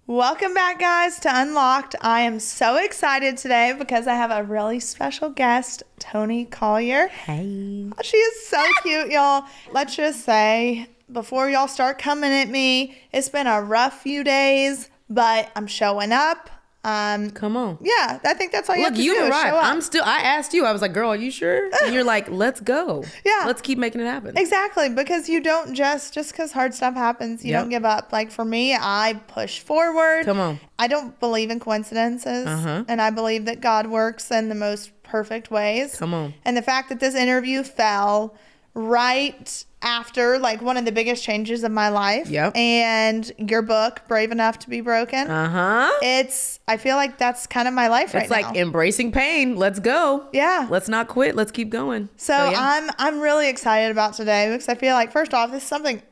Welcome back, guys, to Unlocked. I am so excited today because I have a really special guest, Toni Collier. Hey. She is so cute, y'all. Let's just say, before y'all start coming at me, it's been a rough few days, but I'm showing up. Come on. Yeah, I think that's all you have to do. Look, you arrived. Show up. I asked you, I was like, girl, are you sure? And you're like, let's go. Yeah. Let's keep making it happen. Exactly, because you don't just because hard stuff happens, you don't give up. Like for me, I push forward. Come on. I don't believe in coincidences, and I believe that God works in the most perfect ways. Come on. And the fact that this interview fell right after like one of the biggest changes of my life. Yep. And your book, Brave Enough to Be Broken. I feel like that's kind of my life right now. It's like embracing pain. Let's go. Yeah. Let's not quit. Let's keep going. So yeah. I'm really excited about today because I feel like, first off, this is something,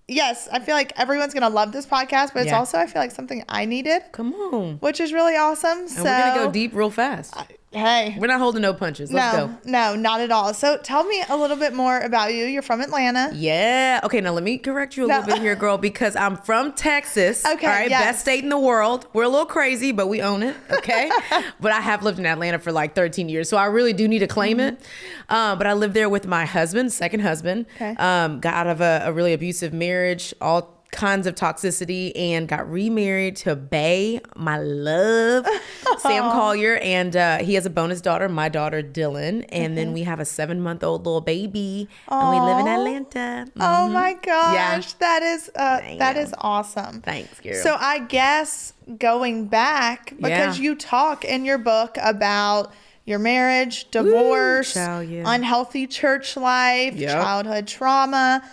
yes, I feel like everyone's going to love this podcast, but it's also, I feel like, something I needed. Come on. Which is really awesome. And we're going to go deep real fast. Hey. We're not holding no punches. Let's go. No, not at all. So tell me a little bit more about you. You're from Atlanta. Yeah. Okay, now let me correct you a little bit here, girl, because I'm from Texas. Okay, all right, yes. Best state in the world. We're a little crazy, but we own it, okay? But I have lived in Atlanta for like 13 years, so I really do need to claim it. But I lived there with my husband, second husband. Okay. Got out of a really abusive marriage, all kinds of toxicity, and got remarried to Bae, my love, Sam Collier, and he has a bonus daughter, my daughter Dylan, and then we have a 7-month-old little baby, and we live in Atlanta. Oh my gosh, Yeah. that is awesome. Thanks, girl. So I guess going back, because you talk in your book about your marriage, divorce, unhealthy church life, childhood trauma.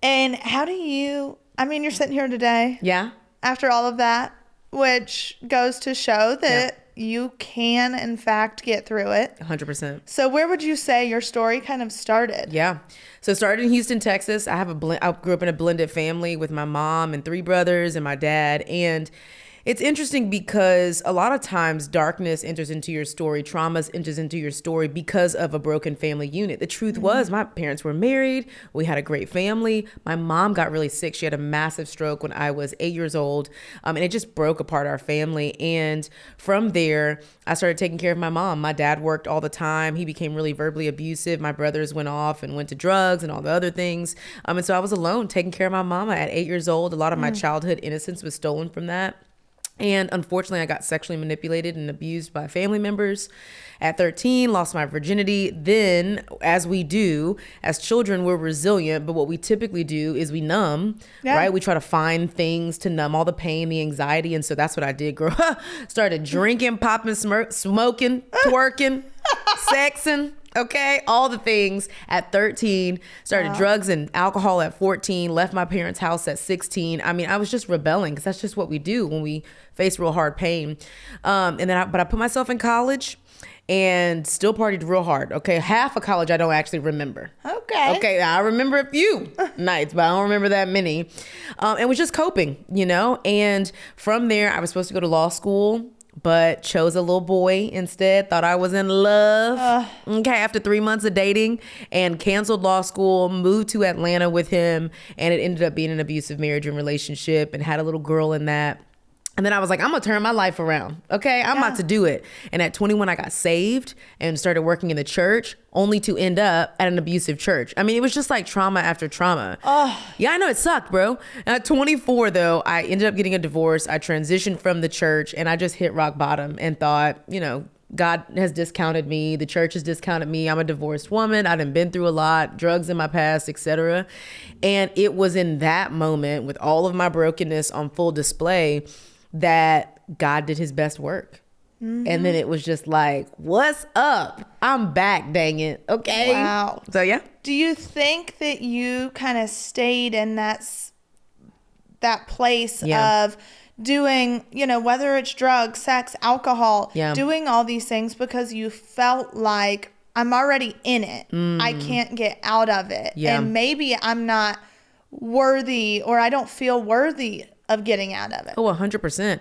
And how do you, you're sitting here today. Yeah. After all of that, which goes to show that you can, in fact, get through it. 100%. So where would you say your story kind of started? Yeah. So it started in Houston, Texas. I grew up in a blended family with my mom and 3 brothers and my dad. And it's interesting because a lot of times darkness enters into your story, trauma enters into your story because of a broken family unit. The truth was my parents were married. We had a great family. My mom got really sick. She had a massive stroke when I was 8 years old. And it just broke apart our family. And from there, I started taking care of my mom. My dad worked all the time. He became really verbally abusive. My brothers went off and went to drugs and all the other things. And so I was alone taking care of my mama at 8 years old. A lot of my childhood innocence was stolen from that. And unfortunately, I got sexually manipulated and abused by family members. At 13, lost my virginity. Then, as we do, as children, we're resilient. But what we typically do is we numb, right? We try to find things to numb all the pain, the anxiety. And so that's what I did, girl. Started drinking, popping, smoking, twerking, sexing. Okay, all the things at 13, started drugs and alcohol at 14, left my parents' house at 16. I was just rebelling because that's just what we do when we face real hard pain. But I put myself in college and still partied real hard. Okay, half of college I don't actually remember. Okay, I remember a few nights, but I don't remember that many. And was just coping, And from there, I was supposed to go to law school, but chose a little boy instead, thought I was in love. After 3 months of dating, and canceled law school, moved to Atlanta with him, and it ended up being an abusive marriage and relationship, and had a little girl in that. And then I was like, I'm going to turn my life around. Okay, I'm about to do it. And at 21, I got saved and started working in the church, only to end up at an abusive church. It was just like trauma after trauma. Yeah, I know it sucked, bro. At 24, though, I ended up getting a divorce. I transitioned from the church, and I just hit rock bottom and thought, God has discounted me. The church has discounted me. I'm a divorced woman. I done been through a lot, drugs in my past, etc. And it was in that moment, with all of my brokenness on full display, that God did his best work. And then it was just like, what's up? I'm back, dang it. Okay. Wow. So yeah. Do you think that you kind of stayed in that place of doing, whether it's drugs, sex, alcohol, doing all these things because you felt like I'm already in it. I can't get out of it. And maybe I'm not worthy, or I don't feel worthy of getting out of it. Oh, 100%.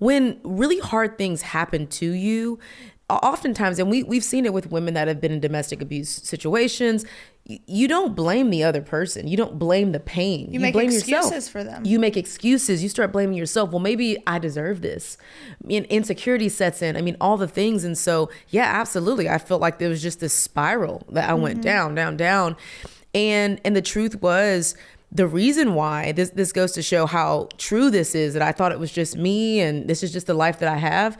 When really hard things happen to you, oftentimes, and we've seen it with women that have been in domestic abuse situations, you don't blame the other person. You don't blame the pain. You make blame excuses yourself. for them. You make excuses. You start blaming yourself. Well, maybe I deserve this. Insecurity sets in. I mean, all the things. And so, yeah, absolutely. I felt like there was just this spiral that I went down. And the truth was, the reason why this goes to show how true this is, that I thought it was just me and this is just the life that I have,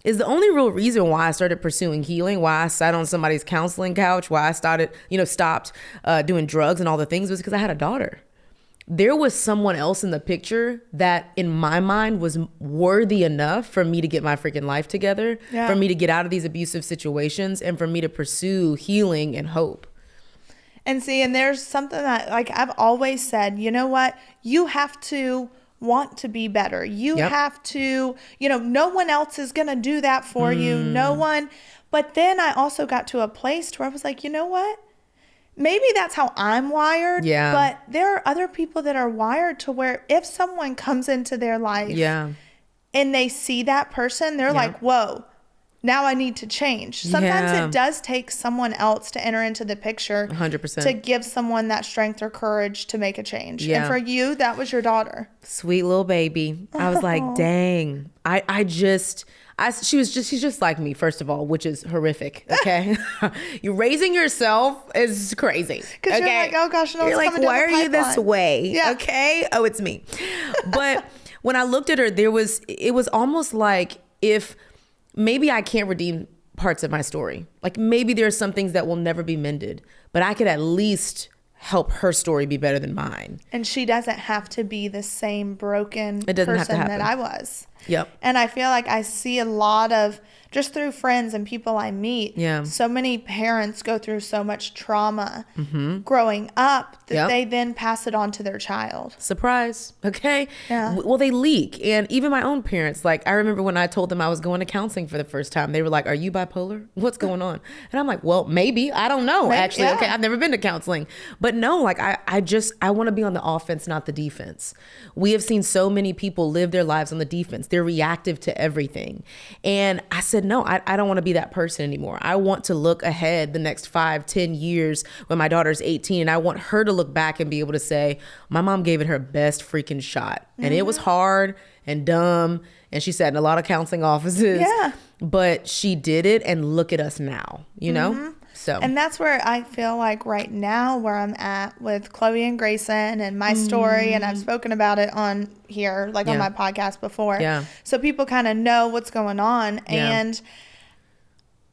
is the only real reason why I started pursuing healing, why I sat on somebody's counseling couch, why I stopped doing drugs and all the things, was because I had a daughter. There was someone else in the picture that in my mind was worthy enough for me to get my freaking life together, for me to get out of these abusive situations, and for me to pursue healing and hope. And see, and there's something that, like, I've always said, you know what? You have to want to be better. You have to, no one else is going to do that for you. No one. But then I also got to a place where I was like, you know what? Maybe that's how I'm wired. Yeah. But there are other people that are wired to where if someone comes into their life and they see that person, they're like, whoa, now I need to change. Sometimes it does take someone else to enter into the picture 100%. to give someone that strength or courage to make a change. And for you, that was your daughter. Sweet little baby. I was like, dang, she's just like me, first of all, which is horrific. Okay. You're raising yourself is crazy. Because you're like, oh gosh, no, you're it's like, coming down why the are you this pipeline. way? Yeah. Okay. Oh, it's me. But when I looked at her, it was almost like if maybe I can't redeem parts of my story. Like maybe there are some things that will never be mended, but I could at least help her story be better than mine. And she doesn't have to be the same broken person that I was. Yep. And I feel like I see a lot of, just through friends and people I meet, so many parents go through so much trauma growing up that they then pass it on to their child. Surprise. Okay. Yeah. Well, they leak. And even my own parents, like I remember when I told them I was going to counseling for the first time, they were like, are you bipolar? What's going on? And I'm like, well, maybe. I don't know, actually. Okay. I've never been to counseling. But no, like I want to be on the offense, not the defense. We have seen so many people live their lives on the defense. They're reactive to everything. And I said, no, I don't want to be that person anymore. I want to look ahead the next 5-10 years when my daughter's 18. And I want her to look back and be able to say, my mom gave it her best freaking shot. And it was hard and dumb. And she sat in a lot of counseling offices. Yeah. But she did it, and look at us now, you know? So. And that's where I feel like right now where I'm at with Chloe and Grayson and my story, and I've spoken about it on here, like on my podcast before. Yeah. So people kind of know what's going on. Yeah. And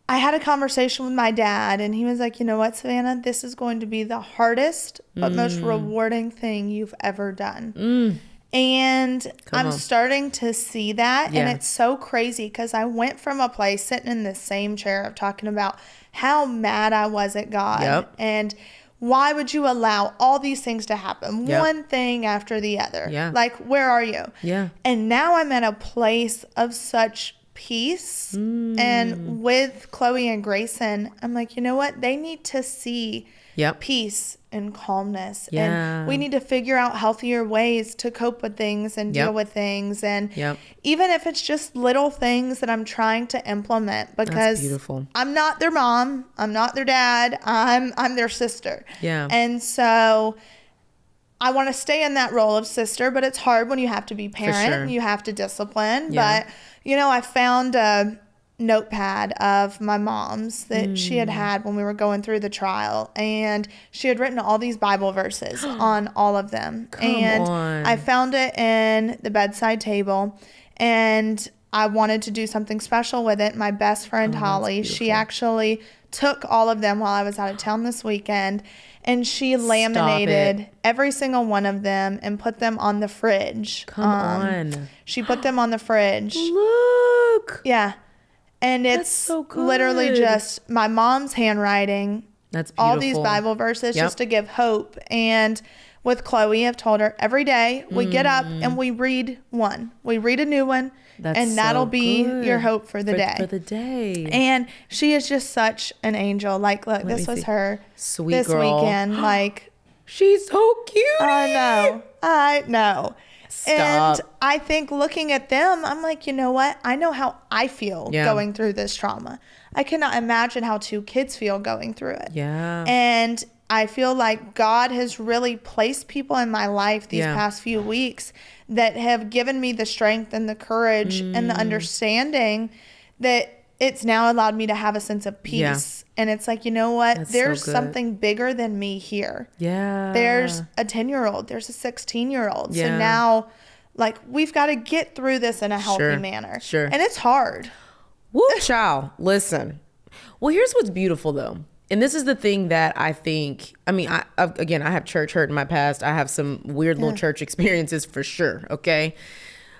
I had a conversation with my dad, and he was like, you know what, Savannah, this is going to be the hardest but most rewarding thing you've ever done. And I'm starting to see that. And it's so crazy because I went from a place sitting in the same chair of talking about how mad I was at God and why would you allow all these things to happen? One thing after the other. Yeah. Like, where are you? Yeah. And now I'm at a place of such peace. And with Chloe and Grayson, I'm like, you know what? They need to see peace and calmness. And we need to figure out healthier ways to cope with things and deal with things. And even if it's just little things that I'm trying to implement, because I'm not their mom, I'm not their dad, I'm their sister. Yeah. And so I want to stay in that role of sister, but it's hard when you have to be parent, and you have to discipline. But, I found a notepad of my mom's that she had when we were going through the trial, and she had written all these Bible verses on all of them. I found it in the bedside table, and I wanted to do something special with it. My best friend Holly, she actually took all of them while I was out of town this weekend, and she laminated every single one of them and put them on the fridge. Come on. She put them on the fridge. Look. Yeah. And it's so literally just my mom's handwriting. That's beautiful. All these Bible verses just to give hope. And with Chloe, I've told her every day we get up and we read one. We read a new one. And that'll be your hope for the day. For the day. And she is just such an angel. Like, look, this was her sweet this girl. Weekend. Like, she's so cute. I know. Stop. And I think looking at them, I'm like, you know what? I know how I feel going through this trauma. I cannot imagine how 2 kids feel going through it. Yeah. And I feel like God has really placed people in my life these past few weeks that have given me the strength and the courage and the understanding that it's now allowed me to have a sense of peace. And it's like, you know what? That's there's so something bigger than me here. Yeah. There's a 10-year-old. There's a 16-year-old. So now, like, we've got to get through this in a healthy manner. Sure. And it's hard. Woo, child. Listen. Well, here's what's beautiful, though. And this is the thing that I think, I mean, I have church hurt in my past. I have some weird little church experiences for sure. Okay.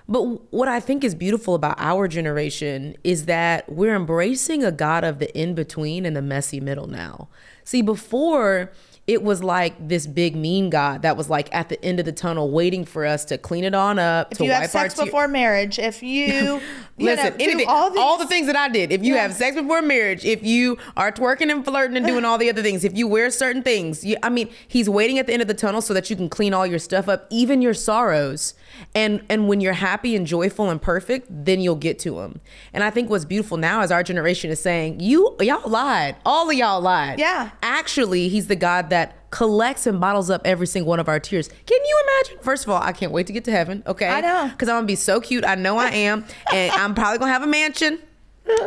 But what I think is beautiful about our generation is that we're embracing a God of the in-between and the messy middle now. See, before it was like this big mean God that was like at the end of the tunnel waiting for us to clean it on up. If you have sex before marriage, if you, listen, anything, all the things that I did, if you have sex before marriage, if you are twerking and flirting and doing all the other things, if you wear certain things, I mean, he's waiting at the end of the tunnel so that you can clean all your stuff up, even your sorrows. And when you're happy and joyful and perfect, then you'll get to him. And I think what's beautiful now is our generation is saying, y'all lied. All of y'all lied. Yeah. Actually, he's the God that collects and bottles up every single one of our tears. Can you imagine? First of all, I can't wait to get to heaven. Okay. I know. Because I'm going to be so cute. I know I am. And I'm probably going to have a mansion.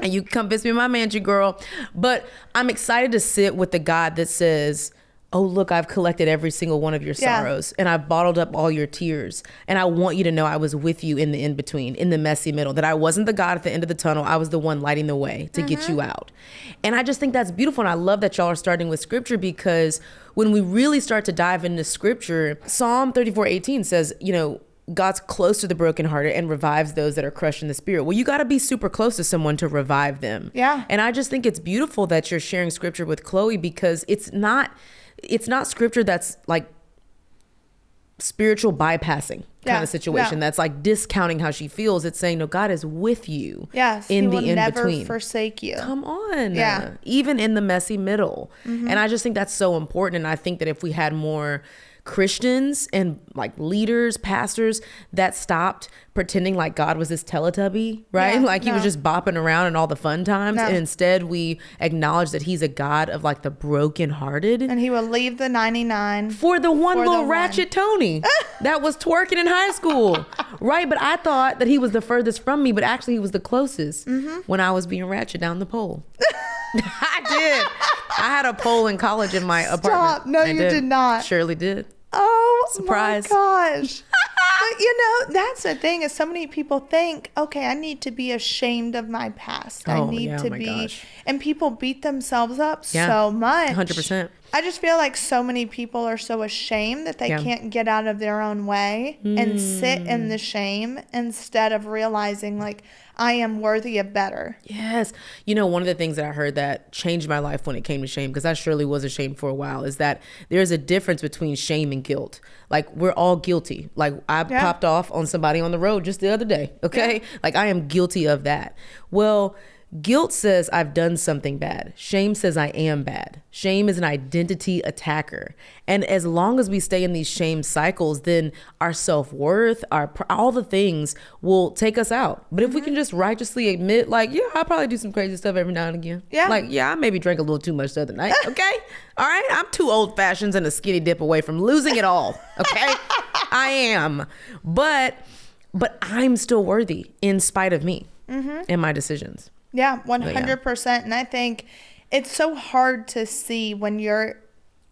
And you can come visit me in my mansion, girl. But I'm excited to sit with the God that says, oh, look, I've collected every single one of your sorrows and I've bottled up all your tears. And I want you to know I was with you in the in-between, in the messy middle, that I wasn't the God at the end of the tunnel. I was the one lighting the way to get you out. And I just think that's beautiful. And I love that y'all are starting with scripture, because when we really start to dive into scripture, Psalm 34:18 says, God's close to the brokenhearted and revives those that are crushed in the spirit. Well, you got to be super close to someone to revive them. Yeah. And I just think it's beautiful that you're sharing scripture with Chloe, because it's not scripture that's like spiritual bypassing kind of situation. That's like discounting how she feels. It's saying, no, God is with you. Yes, in the in-between. He will never forsake you. Come on. Yeah. Even in the messy middle. And I just think that's so important. And I think that if we had more Christians and like leaders, pastors that stopped pretending like God was this Teletubby, right? He was just bopping around in all the fun times. And instead we acknowledge that he's a God of like the brokenhearted. And he will leave the 99 for the one little ratchet Toni that was twerking in high school, right? But I thought that he was the furthest from me, but actually he was the closest when I was being ratchet down the pole. I did. I had a pole in college in my apartment. No, you did not. Surely did. Oh, surprise. My gosh. But that's the thing, is so many people think, okay, I need to be ashamed of my past. I need to be, gosh. And people beat themselves up so much. 100%. I just feel like so many people are so ashamed that they can't get out of their own way and sit in the shame instead of realizing like, I am worthy of better. Yes. One of the things that I heard that changed my life when it came to shame, because I surely was ashamed for a while, is that there's a difference between shame and guilt. Like, we're all guilty. Like, I popped off on somebody on the road just the other day. Okay. Like, I am guilty of that. Well, guilt says I've done something bad. Shame says I am bad. Shame is an identity attacker. And as long as we stay in these shame cycles, then our self-worth, all the things will take us out. But if we can just righteously admit, like, I probably do some crazy stuff every now and again. Yeah. Like, I maybe drank a little too much the other night. Okay. All right. I'm 2 old fashions and a skinny dip away from losing it all. Okay. I am. But I'm still worthy in spite of me and my decisions. Yeah, 100%. And I think it's so hard to see when you're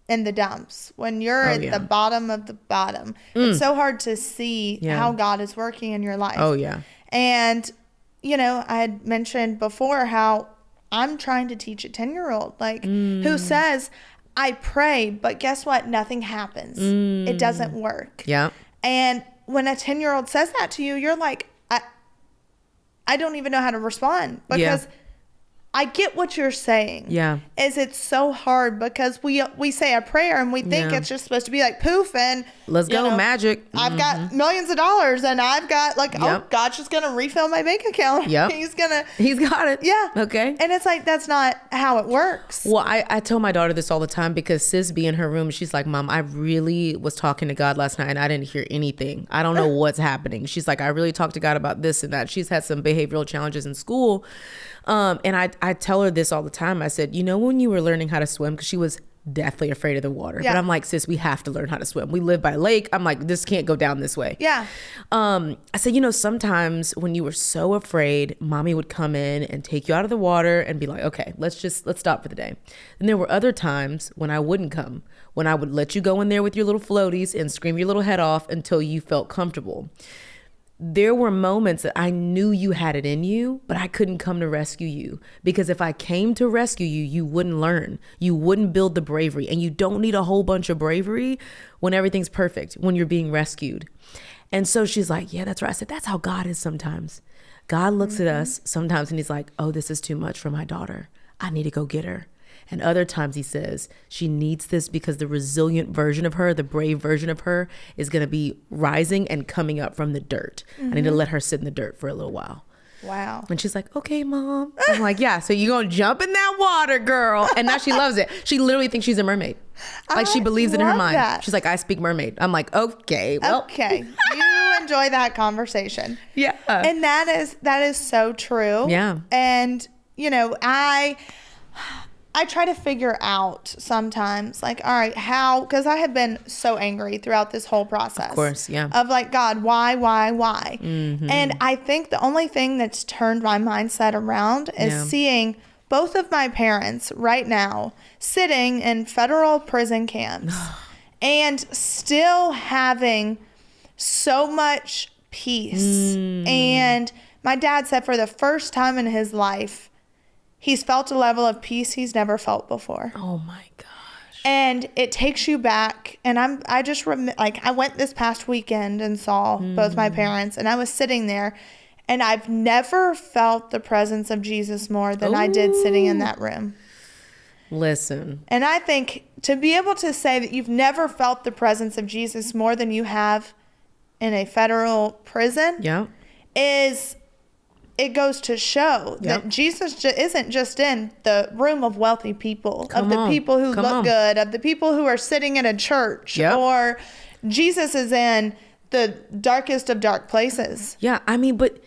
in the dumps, when you're at the bottom of the bottom. It's so hard to see how God is working in your life. Oh, yeah. And, I had mentioned before how I'm trying to teach a 10-year-old, like, who says, I pray, but guess what? Nothing happens. It doesn't work. Yeah. And when a 10-year-old says that to you, you're like, I don't even know how to respond, because I get what you're saying. Yeah. It's so hard because we say a prayer and we think it's just supposed to be like poof and let's go magic. I've got millions of dollars and I've got like, oh, God's just going to refill my bank account. Yeah. He's got it. Yeah. Okay. And it's like, that's not how it works. Well, I tell my daughter this all the time, because sis be in her room. She's like, Mom, I really was talking to God last night and I didn't hear anything. I don't know what's happening. She's like, I really talked to God about this and that. She's had some behavioral challenges in school. And I tell her this all the time. I said, when you were learning how to swim, because she was deathly afraid of the water. But I'm like, sis, we have to learn how to swim. We live by a lake. I'm like, this can't go down this way. Yeah. I said, sometimes when you were so afraid, mommy would come in and take you out of the water and be like, okay, let's stop for the day. And there were other times when I wouldn't come, when I would let you go in there with your little floaties and scream your little head off until you felt comfortable. There were moments that I knew you had it in you, but I couldn't come to rescue you, because if I came to rescue you, you wouldn't learn. You wouldn't build the bravery, and you don't need a whole bunch of bravery when everything's perfect, when you're being rescued. And so she's like, yeah, that's right. I said, that's how God is sometimes. God looks at us sometimes and he's like, oh, this is too much for my daughter. I need to go get her. And other times he says, she needs this because the resilient version of her, the brave version of her, is going to be rising and coming up from the dirt. I need to let her sit in the dirt for a little while. Wow. And she's like, okay, Mom. I'm like, yeah, so you're going to jump in that water, girl. And now she loves it. She literally thinks she's a mermaid. Like, she believes in her mind. That. She's like, I speak mermaid. I'm like, okay, well. Okay. You enjoy that conversation. Yeah. And that is so true. Yeah. And, I try to figure out sometimes, like, all right, how, because I have been so angry throughout this whole process. Of course, yeah. Of like, God, why? And I think the only thing that's turned my mindset around is seeing both of my parents right now sitting in federal prison camps and still having so much peace. And my dad said for the first time in his life, he's felt a level of peace he's never felt before. Oh my gosh. And it takes you back. And I went this past weekend and saw both my parents, and I was sitting there, and I've never felt the presence of Jesus more than I did sitting in that room. Listen. And I think to be able to say that you've never felt the presence of Jesus more than you have in a federal prison it goes to show that Jesus isn't just in the room of wealthy people, the people who look good, of the people who are sitting in a church, or Jesus is in the darkest of dark places. Yeah, I mean, but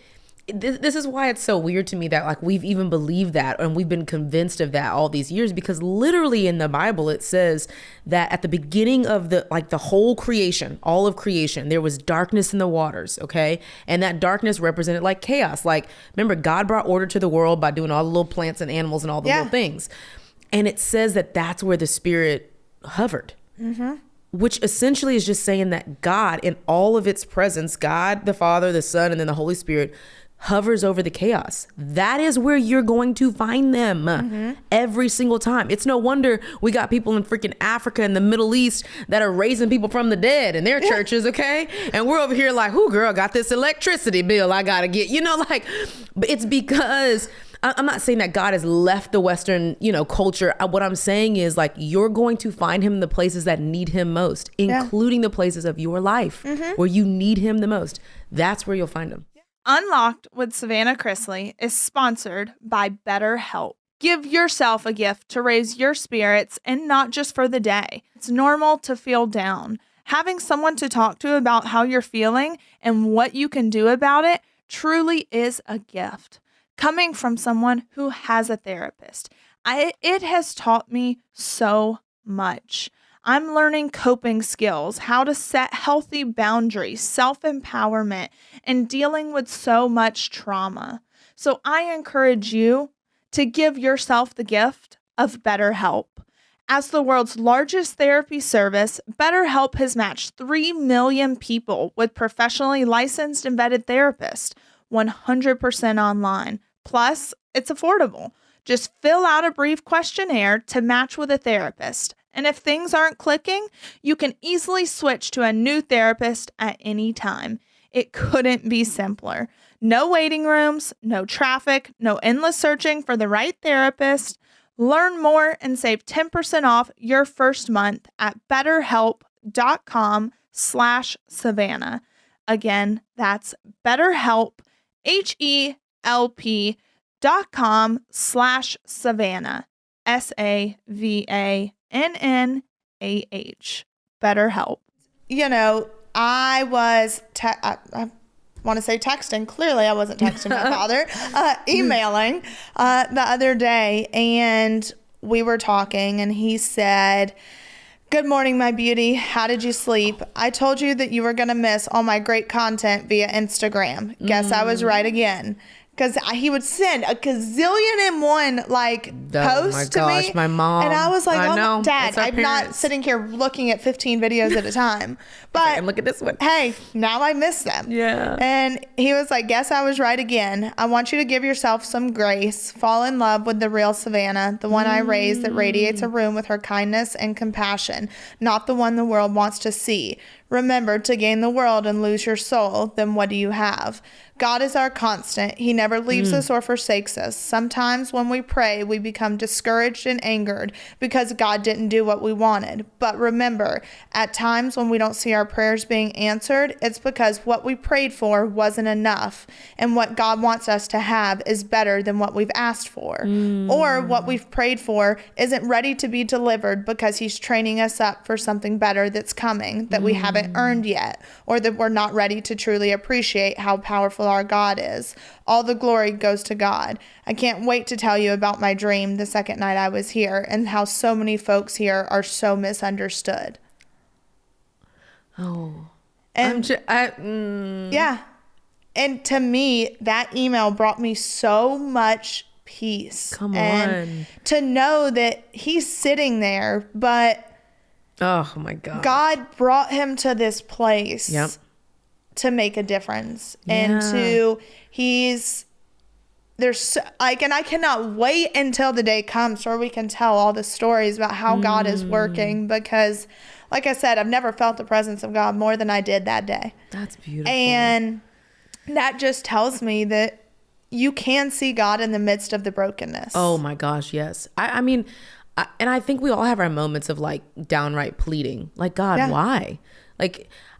this is why it's so weird to me that like we've even believed that and we've been convinced of that all these years, because literally in the Bible it says that at the beginning of the whole creation, all of creation, there was darkness in the waters, okay? And that darkness represented like chaos. Like, remember, God brought order to the world by doing all the little plants and animals and all the little things. And it says that that's where the Spirit hovered. Which essentially is just saying that God, in all of its presence, God, the Father, the Son, and then the Holy Spirit, hovers over the chaos. That is where you're going to find them every single time. It's no wonder we got people in freaking Africa and the Middle East that are raising people from the dead in their churches, okay? And we're over here like, who girl got this electricity bill I gotta get, but it's because I'm not saying that God has left the Western, culture. What I'm saying is like, you're going to find him in the places that need him most, including the places of your life where you need him the most. That's where you'll find him. Unlocked with Savannah Chrisley is sponsored by BetterHelp. Give yourself a gift to raise your spirits, and not just for the day. It's normal to feel down. Having someone to talk to about how you're feeling and what you can do about it truly is a gift. Coming from someone who has a therapist, it has taught me so much. I'm learning coping skills, how to set healthy boundaries, self-empowerment, and dealing with so much trauma. So I encourage you to give yourself the gift of BetterHelp. As the world's largest therapy service, BetterHelp has matched 3 million people with professionally licensed and vetted therapists, 100% online. Plus, it's affordable. Just fill out a brief questionnaire to match with a therapist. And if things aren't clicking, you can easily switch to a new therapist at any time. It couldn't be simpler. No waiting rooms, no traffic, no endless searching for the right therapist. Learn more and save 10% off your first month at betterhelp.com/Savannah. Again, that's BetterHelp, HELP.com/Savannah, SAVANNAH, BetterHelp. I was, I want to say texting. Clearly, I wasn't texting my father, emailing the other day. And we were talking and he said, "Good morning, my beauty. How did you sleep? I told you that you were going to miss all my great content via Instagram. Guess I was right again." Because he would send a gazillion and one posts to me. My mom. And I was like, know. Dad, I'm not sitting here looking at 15 videos at a time. But and look at this one. Hey, now I miss them. Yeah. And he was like, "Guess I was right again. I want you to give yourself some grace. Fall in love with the real Savannah, the one I raised that radiates a room with her kindness and compassion, not the one the world wants to see. Remember, to gain the world and lose your soul, then what do you have? God is our constant. He never leaves us or forsakes us. Sometimes when we pray, we become discouraged and angered because God didn't do what we wanted. But remember, at times when we don't see our prayers being answered, it's because what we prayed for wasn't enough. And what God wants us to have is better than what we've asked for. Or what we've prayed for isn't ready to be delivered because he's training us up for something better that's coming that we haven't earned yet, or that we're not ready to truly appreciate how powerful our God is. All the glory goes to God. I can't wait to tell you about my dream the second night I was here and how so many folks here are so misunderstood." Oh. And yeah. And to me, that email brought me so much peace. Come and on. To know that he's sitting there, but oh my God. God brought him to this place. Yep. To make a difference. Yeah. And and I cannot wait until the day comes where we can tell all the stories about how God is working, because like I said, I've never felt the presence of God more than I did that day. That's beautiful. And that just tells me that you can see God in the midst of the brokenness. Oh my gosh, yes. I mean, and I think we all have our moments of downright pleading, God, why?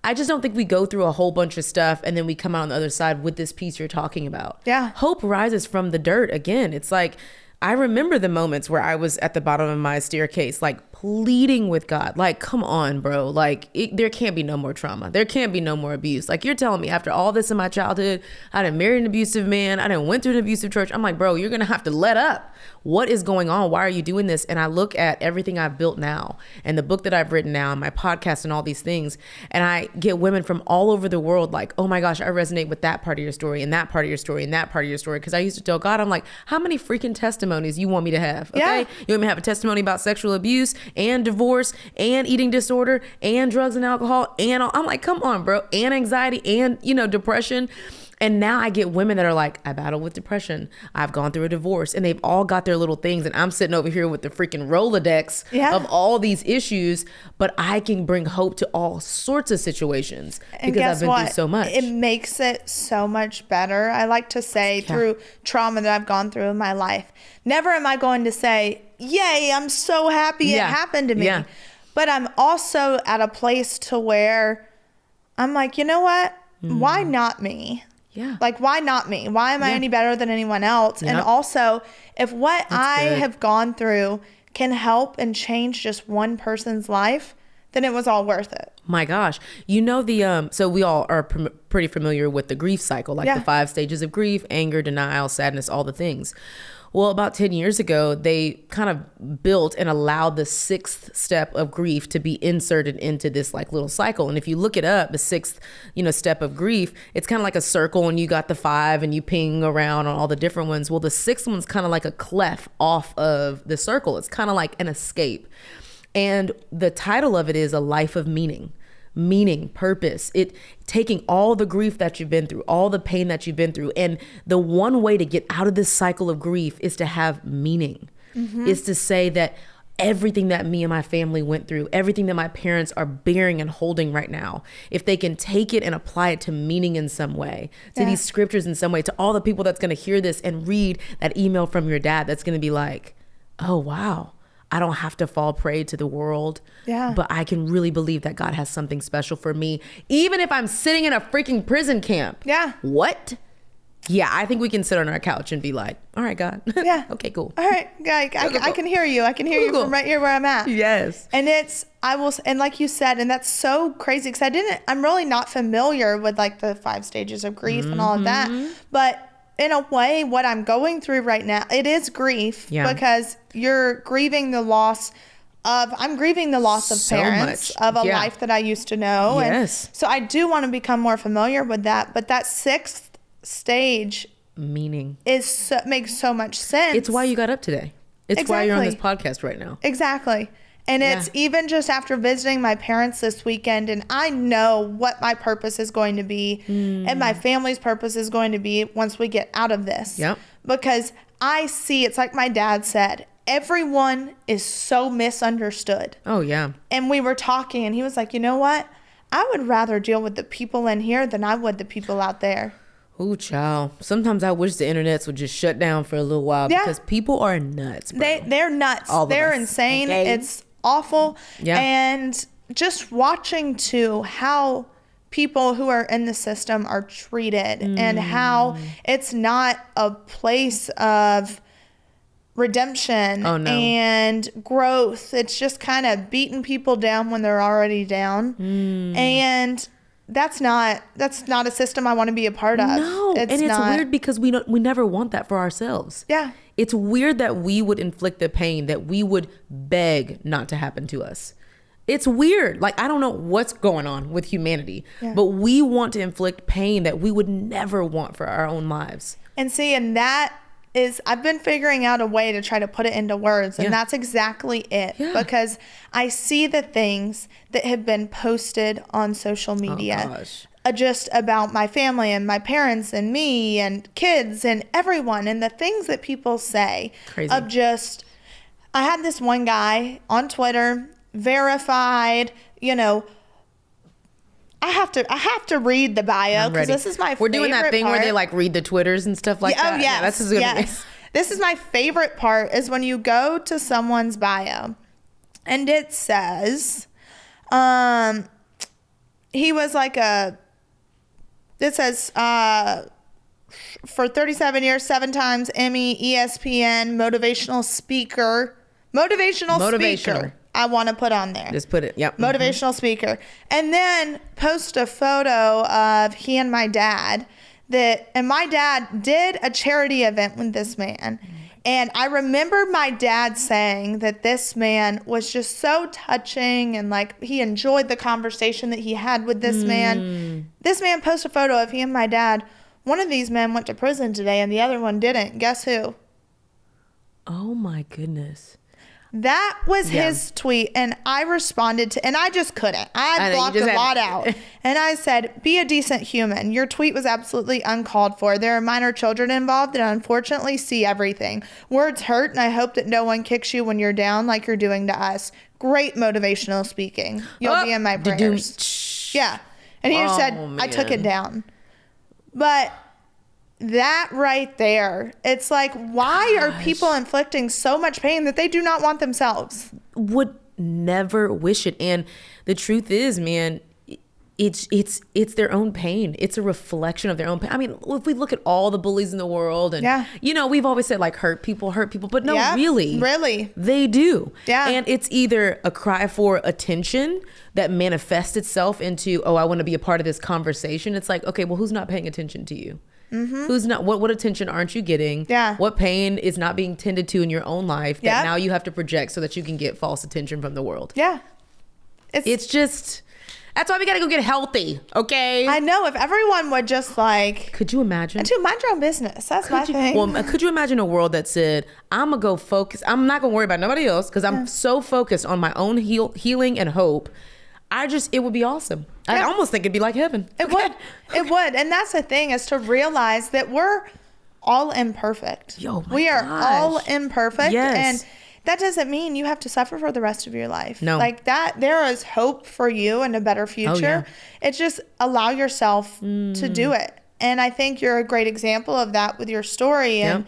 I just don't think we go through a whole bunch of stuff and then we come out on the other side with this piece you're talking about. Yeah. Hope rises from the dirt. Again, it's I remember the moments where I was at the bottom of my staircase, pleading with God. Come on, bro. There can't be no more trauma. There can't be no more abuse. You're telling me after all this in my childhood, I done married an abusive man. I done went through an abusive church. I'm like, bro, you're going to have to let up. What is going on? Why are you doing this? And I look at everything I've built now and the book that I've written now and my podcast and all these things. And I get women from all over the world oh my gosh, I resonate with that part of your story and that part of your story and that part of your story. Because I used to tell God, I'm like, how many freaking testimonies you want me to have? Okay. Yeah. You want me to have a testimony about sexual abuse and divorce and eating disorder and drugs and alcohol and all. I'm like, come on, bro. And anxiety and, depression. And now I get women that are like, I battle with depression. I've gone through a divorce, and they've all got their little things. And I'm sitting over here with the freaking Rolodex of all these issues, but I can bring hope to all sorts of situations because I've been through so much. It makes it so much better. I like to say through trauma that I've gone through in my life, never am I going to say, yay, I'm so happy it happened to me. Yeah. But I'm also at a place to where I'm like, you know what? Why not me? Yeah. Why not me? Why am I any better than anyone else? Yep. And also, if what I have gone through can help and change just one person's life, then it was all worth it. My gosh. So we all are pretty familiar with the grief cycle, the 5 stages of grief: anger, denial, sadness, all the things. Well, about 10 years ago, they kind of built and allowed the 6th step of grief to be inserted into this little cycle. And if you look it up, the 6th, step of grief, it's kind of like a circle, and you got the 5 and you ping around on all the different ones. Well, the 6th one's kind of like a clef off of the circle. It's kind of like an escape. And the title of it is A Life of Meaning, purpose, taking all the grief that you've been through, all the pain that you've been through. And the one way to get out of this cycle of grief is to have meaning, is to say that everything that me and my family went through, everything that my parents are bearing and holding right now, if they can take it and apply it to meaning in some way, to these scriptures in some way, to all the people that's going to hear this and read that email from your dad, that's going to be like, oh, wow. I don't have to fall prey to the world, but I can really believe that God has something special for me, even if I'm sitting in a freaking prison camp. Yeah. What? Yeah, I think we can sit on our couch and be like, all right, God. Yeah. Okay, cool. All right. I can hear you. I can hear you from right here where I'm at. Yes. And and like you said, and that's so crazy because I'm really not familiar with the 5 stages of grief and all of that. But in a way, what I'm going through right now, it is grief because you're grieving the loss I'm grieving the loss of parents, of a life that I used to know. Yes. And so I do want to become more familiar with that. But that 6th stage meaning makes so much sense. It's why you got up today. It's why you're on this podcast right now. Exactly. And it's even just after visiting my parents this weekend, and I know what my purpose is going to be and my family's purpose is going to be once we get out of this. Yep. Because I see, it's like my dad said, everyone is so misunderstood. Oh, yeah. And we were talking, and he was like, you know what? I would rather deal with the people in here than I would the people out there. Ooh, child. Sometimes I wish the internets would just shut down for a little while because people are nuts, bro. They're nuts. They're insane. Okay. It's awful. Yeah. And just watching too how people who are in the system are treated and how it's not a place of redemption and growth. It's just kind of beating people down when they're already down. And that's not a system I want to be a part of. No, it's weird because we never want that for ourselves. Yeah. It's weird that we would inflict the pain that we would beg not to happen to us. It's weird. Like, I don't know what's going on with humanity, but we want to inflict pain that we would never want for our own lives. And see, and that is, I've been figuring out a way to try to put it into words, and that's exactly it. Yeah. Because I see the things that have been posted on social media just about my family and my parents and me and kids and everyone, and the things that people say. Crazy. Of just, I had this one guy on Twitter, verified, you know, I have to read the bio because this is my favorite part. We're doing that thing where they like read the Twitters and stuff like that. Oh, yes. Yeah, yes. This is my favorite part is when you go to someone's bio and it says, he was like it says, for 37 years, 7 times Emmy, ESPN, motivational speaker. I want to put on there. Just put it. Yep. Motivational speaker. And then post a photo of he and my dad and my dad did a charity event with this man. And I remember my dad saying that this man was just so touching and like he enjoyed the conversation that he had with this man. This man posted a photo of he and my dad. One of these men went to prison today and the other one didn't. Guess who? Oh my goodness. That was his tweet, and I responded to, and I just couldn't. I blocked a lot out. And I said, be a decent human. Your tweet was absolutely uncalled for. There are minor children involved that unfortunately see everything. Words hurt, and I hope that no one kicks you when you're down like you're doing to us. Great motivational speaking. You'll be in my prayers. Yeah. And he said, man. I took it down. But that right there, it's like, why are people inflicting so much pain that they do not want themselves? Would never wish it. And the truth is, man, it's their own pain. It's a reflection of their own pain. I mean, if we look at all the bullies in the world and, you know, we've always said like hurt people, but no, really, they do. Yeah. And it's either a cry for attention that manifests itself into, oh, I want to be a part of this conversation. It's like, okay, well, who's not paying attention to you? Who's not? What attention aren't you getting? Yeah. What pain is not being tended to in your own life that now you have to project so that you can get false attention from the world? Yeah. It's just, that's why we got to go get healthy. Okay. I know, if everyone would just like, could you imagine? To mind your own business. That's my thing. Well, could you imagine a world that said, I'm gonna go focus. I'm not gonna worry about nobody else because I'm so focused on my own healing and hope. It would be awesome. I almost think it'd be like heaven. It would. And that's the thing, is to realize that we're all imperfect. We are all imperfect. Yes. And that doesn't mean you have to suffer for the rest of your life. No. Like that, there is hope for you and a better future. Oh, yeah. It's just allow yourself to do it. And I think you're a great example of that with your story. And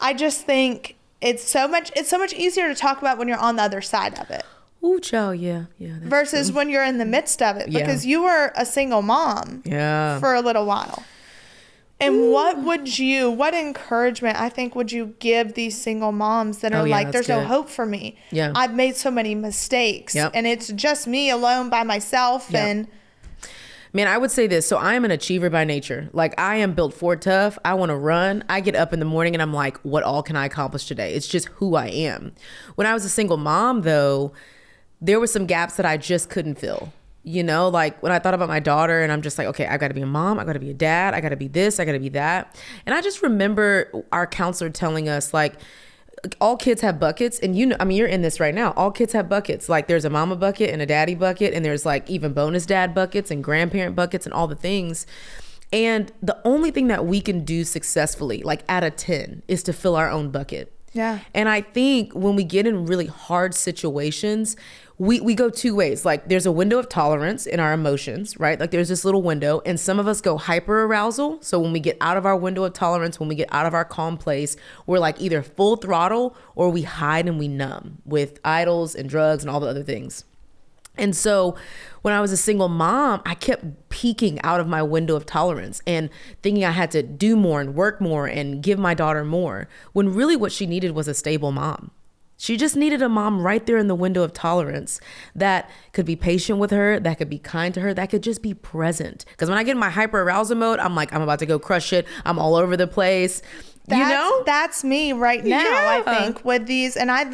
I just think it's so much easier to talk about when you're on the other side of it. Ooh, child, yeah. Versus when you're in the midst of it, because you were a single mom for a little while. And what encouragement, I think, would you give these single moms that are like, there's no hope for me. Yeah. I've made so many mistakes and it's just me alone by myself. And Man, I would say this. So I am an achiever by nature. Like, I am built for tough. I want to run. I get up in the morning and I'm like, what all can I accomplish today? It's just who I am. When I was a single mom, though, there were some gaps that I just couldn't fill. You know, like when I thought about my daughter and I'm just like, okay, I got to be a mom. I got to be a dad. I got to be this. I got to be that. And I just remember our counselor telling us, like, all kids have buckets. And, you know, I mean, you're in this right now. All kids have buckets. Like, there's a mama bucket and a daddy bucket. And there's like even bonus dad buckets and grandparent buckets and all the things. And the only thing that we can do successfully, like out of 10, is to fill our own bucket. Yeah. And I think when we get in really hard situations, we go two ways. Like, there's a window of tolerance in our emotions, right? Like, there's this little window, and some of us go hyper arousal. So when we get out of our window of tolerance, when we get out of our calm place, we're like either full throttle or we hide and we numb with idols and drugs and all the other things. And so when I was a single mom, I kept peeking out of my window of tolerance and thinking I had to do more and work more and give my daughter more, when really what she needed was a stable mom. She just needed a mom right there in the window of tolerance that could be patient with her, that could be kind to her, that could just be present. Because when I get in my hyper arousal mode, I'm like, I'm about to go crush it. I'm all over the place. That's me right now. Yeah. I think with these, and I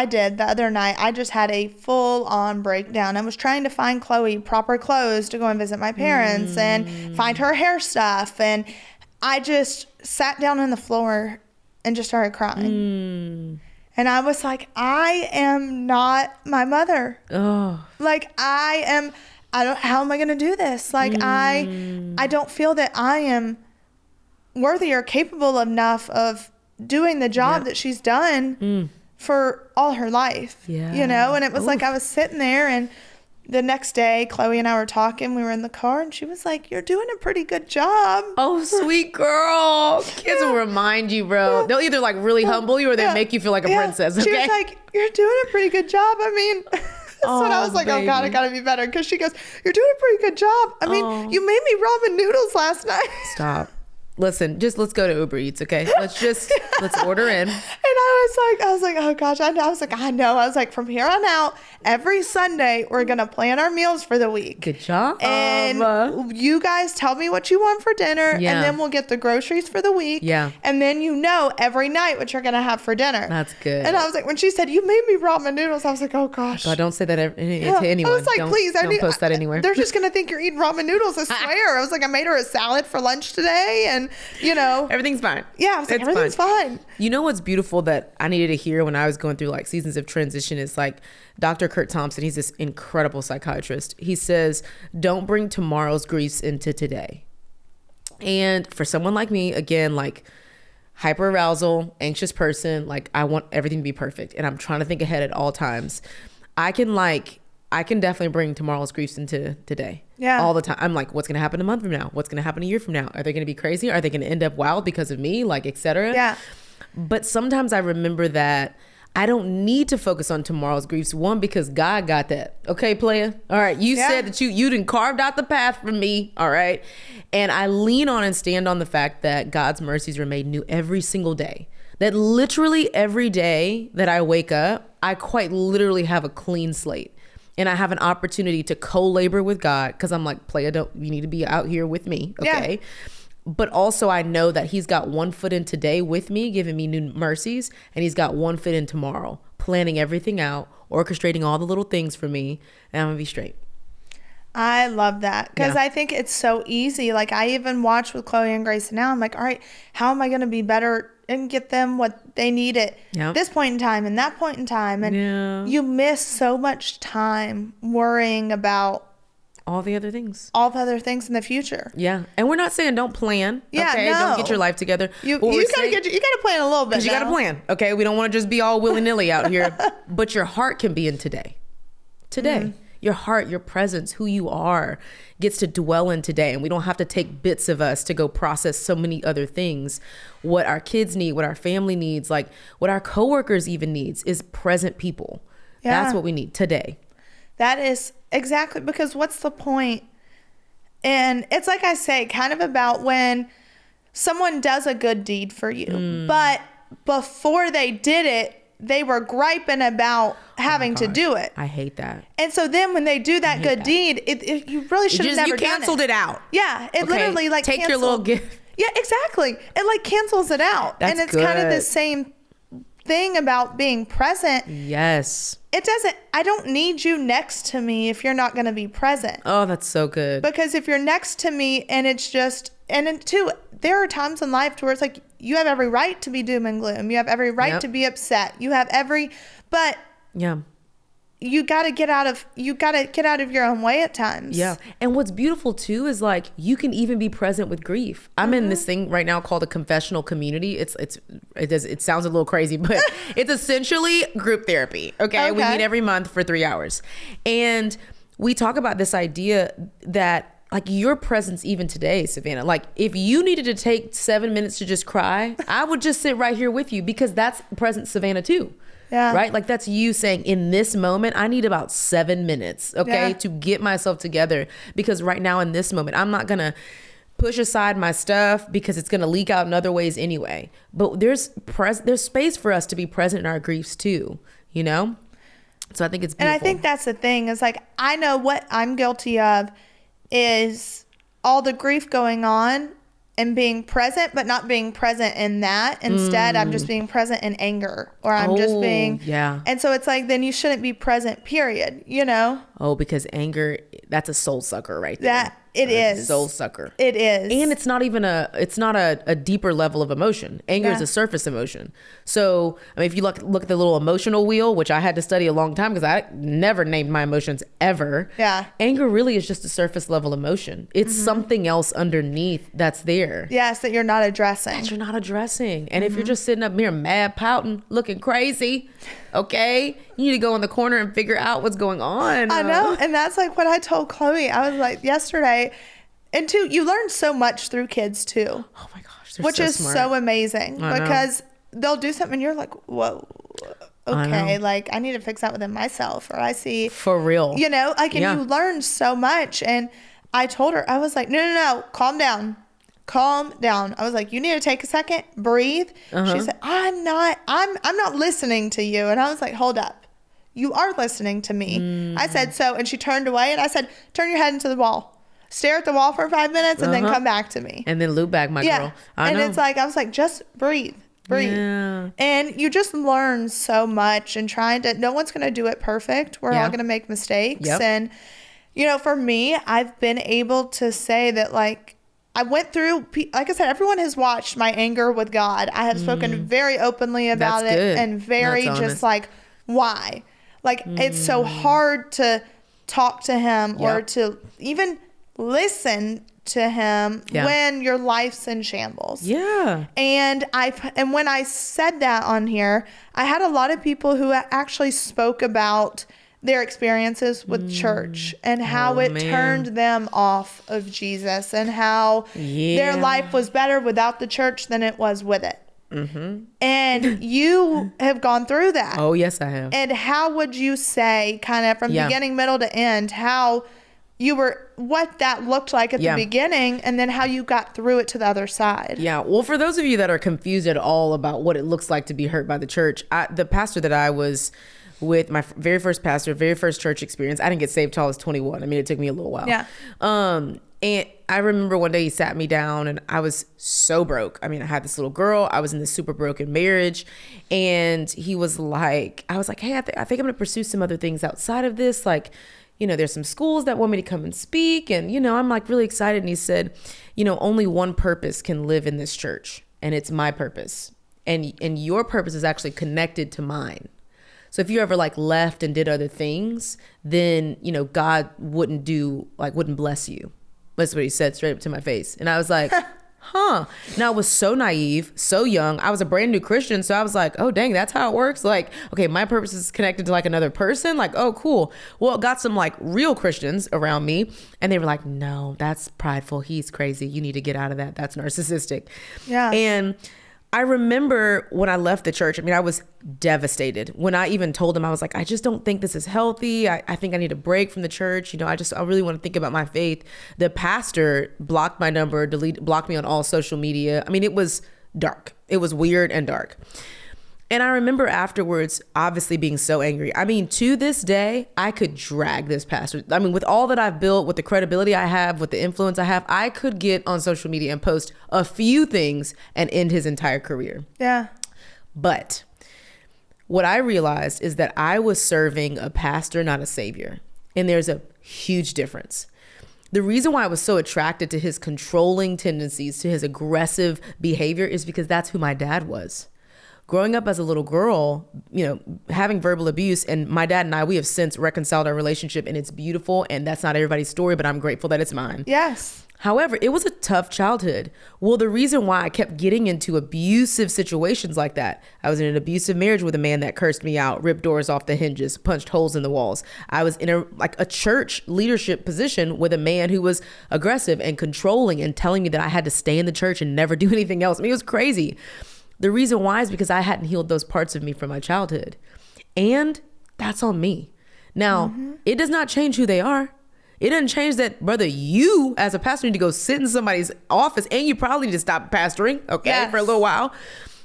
did the other night, I just had a full on breakdown. I was trying to find Chloe proper clothes to go and visit my parents and find her hair stuff. And I just sat down on the floor and just started crying. And I was like, I am not my mother. Oh. Like, how am I going to do this? Like, I don't feel that I am worthy or capable enough of doing the job that she's done for all her life. Yeah. You know? And it was like, I was sitting there, and the next day, Chloe and I were talking. We were in the car, and she was like, you're doing a pretty good job. Oh, sweet girl. Kids will remind you, bro. Yeah. They'll either like really humble you or they make you feel like a princess. Okay? She was like, you're doing a pretty good job. I mean, that's when I was like, baby. Oh God, I gotta be better. Because she goes, you're doing a pretty good job. I mean, you made me ramen noodles last night. Stop. Listen, let's go to Uber Eats, okay? Let's order in. And I was like, oh gosh, I know. I was like, from here on out, every Sunday, we're going to plan our meals for the week. Good job. And you guys tell me what you want for dinner, and then we'll get the groceries for the week. Yeah. And then every night what you're going to have for dinner. That's good. And I was like, when she said, you made me ramen noodles, I was like, oh gosh. God, don't say that to anyone. I was like, please. Don't post that anywhere. They're just going to think you're eating ramen noodles, I swear. I was like, I made her a salad for lunch today, and everything's fine. Yeah, I was like, everything's fine. You know what's beautiful that I needed to hear when I was going through like seasons of transition is like Dr. Kurt Thompson. He's this incredible psychiatrist. He says, don't bring tomorrow's griefs into today. And for someone like me, again, like hyper arousal, anxious person, like I want everything to be perfect and I'm trying to think ahead at all times. I can definitely bring tomorrow's griefs into today. Yeah. All the time. I'm like, what's going to happen a month from now? What's going to happen a year from now? Are they going to be crazy? Are they going to end up wild because of me? Like, et cetera. Yeah. But sometimes I remember that I don't need to focus on tomorrow's griefs. One, because God got that. Okay, player. All right. You said that you done carved out the path for me. All right. And I lean on and stand on the fact that God's mercies are made new every single day. That literally every day that I wake up, I quite literally have a clean slate. And I have an opportunity to co-labor with God, because I'm like, player, you need to be out here with me, okay? Yeah. But also I know that he's got one foot in today with me, giving me new mercies, and he's got one foot in tomorrow, planning everything out, orchestrating all the little things for me, and I'm gonna be straight. I love that, because I think it's so easy. Like, I even watch with Chloe and Grace now. I'm like, all right, how am I going to be better and get them what they need at this point in time and that point in time? And you miss so much time worrying about all the other things in the future. Yeah. And we're not saying don't plan. Yeah, okay? No. Don't get your life together. You gotta plan a little bit. You gotta plan. Okay. We don't want to just be all willy-nilly out here. But your heart can be in today. Mm-hmm. Your heart, your presence, who you are gets to dwell in today. And we don't have to take bits of us to go process so many other things. What our kids need, what our family needs, like what our coworkers even needs is present people. Yeah. That's what we need today. That is exactly, because what's the point? And it's like I say, kind of about when someone does a good deed for you, but before they did it, they were griping about having to do it. I hate that. And so then when they do that good deed, you really should have never done it. You canceled it out. Yeah. It literally like take your little gift. Yeah, exactly. It like cancels it out. That's and it's good. kind of the same thing about being present. Yes. I don't need you next to me if you're not going to be present. Oh, that's so good. Because if you're next to me and it's just, and then too, there are times in life where it's like, you have every right to be doom and gloom. You have every right to be upset. You have but you got to get out of your own way at times. Yeah. And what's beautiful too is like, you can even be present with grief. I'm in this thing right now called a confessional community. It sounds a little crazy, but it's essentially group therapy. Okay. We meet every month for 3 hours. And we talk about this idea that like your presence even today, Savannah, like if you needed to take 7 minutes to just cry, I would just sit right here with you because that's present Savannah too. Yeah. Right? Like that's you saying in this moment, I need about 7 minutes, to get myself together. Because right now in this moment, I'm not going to push aside my stuff because it's going to leak out in other ways anyway. But there's space for us to be present in our griefs too, you know? So I think it's beautiful. And I think that's the thing is like, I know what I'm guilty of is all the grief going on and being present, but not being present in that. Instead, I'm just being present in anger, or I'm just being, and so it's like, then you shouldn't be present, period, you know? Oh, because anger, that's a soul sucker right there. It is. Soul sucker. It is. And it's not even a deeper level of emotion. Anger is a surface emotion. So, I mean, if you look at the little emotional wheel, which I had to study a long time because I never named my emotions ever. Yeah. Anger really is just a surface level emotion. It's something else underneath that's there. Yes, that you're not addressing. And if you're just sitting up here mad, pouting, looking crazy, okay, you need to go in the corner and figure out what's going on. I know. And that's like what I told Chloe. I was like yesterday, and too, you learn so much through kids too. Oh my gosh. Which is smart. So amazing because they'll do something and you're like, whoa, okay. Like I need to fix that within myself, or I see. For real. You know, like, and you learn so much. And I told her, I was like, no, calm down. I was like, you need to take a second, breathe. She said, I'm not listening to you. And I was like, hold up. You are listening to me. I said, so, and she turned away and I said, turn your head into the wall. Stare at the wall for 5 minutes and then come back to me. And then loop back, my girl. And it's like, I was like, just breathe. Yeah. And you just learn so much, and no one's going to do it perfect. We're all going to make mistakes. Yep. And, you know, for me, I've been able to say that, like, I went through, like I said, everyone has watched my anger with God. I have spoken very openly about it and very just like, why? Like, it's so hard to talk to him or to even listen to him when your life's in shambles. Yeah. And when I said that on here, I had a lot of people who actually spoke about their experiences with church and how it turned them off of Jesus, and how their life was better without the church than it was with it. And you have gone through that. Oh, yes, I have. And how would you say, kind of from beginning, middle to end, how what that looked like at the beginning, and then how you got through it to the other side? Yeah. Well, for those of you that are confused at all about what it looks like to be hurt by the church, the pastor that I was with, my very first church experience, I didn't get saved till I was 21. I mean, it took me a little while. Yeah. And I remember one day he sat me down and I was so broke. I mean, I had this little girl. I was in this super broken marriage. And he was like, I was like, hey, I think I'm going to pursue some other things outside of this. Like, you know, there's some schools that want me to come and speak. And, you know, I'm like really excited. And he said, you know, only one purpose can live in this church. And it's my purpose. And your purpose is actually connected to mine. So if you ever like left and did other things, then, you know, God wouldn't bless you. That's what he said straight up to my face. And I was like, huh. Now I was so naive, so young. I was a brand new Christian. So I was like, oh, dang, that's how it works. Like, okay, my purpose is connected to like another person. Like, oh, cool. Well, it got some like real Christians around me. And they were like, no, that's prideful. He's crazy. You need to get out of that. That's narcissistic. Yeah. And I remember when I left the church, I mean, I was devastated. When I even told him, I was like, I just don't think this is healthy. I think I need a break from the church. You know, I really want to think about my faith. The pastor blocked my number, blocked me on all social media. I mean, it was dark. It was weird and dark. And I remember afterwards, obviously being so angry. I mean, to this day, I could drag this pastor. I mean, with all that I've built, with the credibility I have, with the influence I have, I could get on social media and post a few things and end his entire career. Yeah. But what I realized is that I was serving a pastor, not a savior. And there's a huge difference. The reason why I was so attracted to his controlling tendencies, to his aggressive behavior, is because that's who my dad was. Growing up as a little girl, you know, having verbal abuse, and my dad and I, we have since reconciled our relationship, and it's beautiful, and that's not everybody's story, but I'm grateful that it's mine. Yes. However, it was a tough childhood. Well, the reason why I kept getting into abusive situations like that, I was in an abusive marriage with a man that cursed me out, ripped doors off the hinges, punched holes in the walls. I was in a church leadership position with a man who was aggressive and controlling and telling me that I had to stay in the church and never do anything else. I mean, it was crazy. The reason why is because I hadn't healed those parts of me from my childhood. And that's on me. Now, it does not change who they are. It doesn't change that, brother, you as a pastor need to go sit in somebody's office, and you probably need to stop pastoring, okay, yes, for a little while.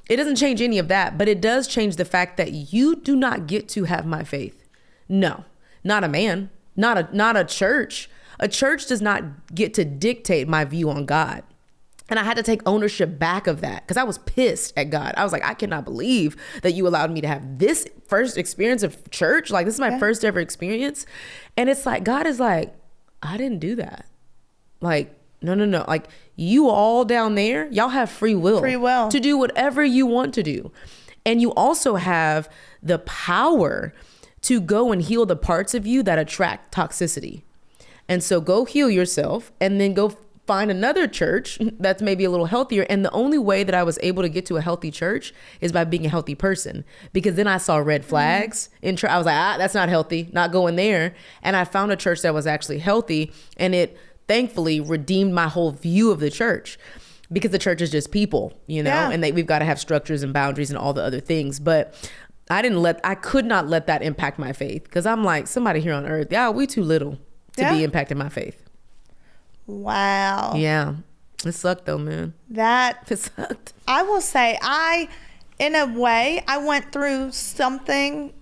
It doesn't change any of that, but it does change the fact that you do not get to have my faith. No, not a man, not a church. A church does not get to dictate my view on God. And I had to take ownership back of that because I was pissed at God. I was like, I cannot believe that you allowed me to have this first experience of church. Like, this is my first ever experience. And it's like, God is like, I didn't do that. Like, no. Like, you all down there, y'all have free will to do whatever you want to do. And you also have the power to go and heal the parts of you that attract toxicity. And so go heal yourself and then go find another church that's maybe a little healthier. And the only way that I was able to get to a healthy church is by being a healthy person, because then I saw red flags in church. I was like, that's not healthy, not going there. And I found a church that was actually healthy, and it thankfully redeemed my whole view of the church, because the church is just people, you know, and we've got to have structures and boundaries and all the other things. But I could not let that impact my faith, because I'm like, somebody here on earth, we too little to be impacting my faith. Wow. Yeah. It sucked though, man. It sucked. I will say, in a way, I went through something